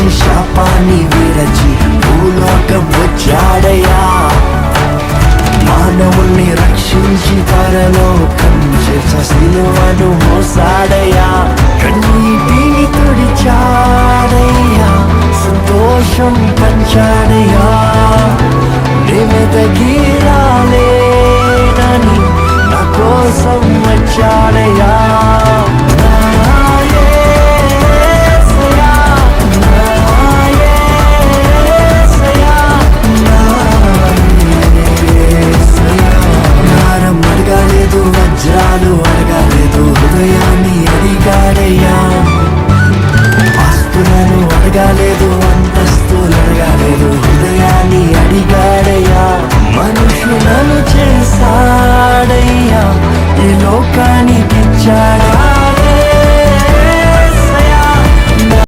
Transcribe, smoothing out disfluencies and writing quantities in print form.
నుంచి శాపాన్ని విరచి భూలోకం వచ్చాడయ్యా. మానవుల్ని రక్షించి పరలోకం చేర్చ సిలువను మోసాడయ్యా. కన్నీటిని తుడిచాడయ్యా, సంతోషం పంచాడయ్యా. వెతకి రాలేనని నా కోసం వచ్చాడయ్యా. అడగలేదు, వజ్రాలు అడగలేదు, హృదయాన్ని అడిగాడయ్యా. ఆస్తులను అడగాలి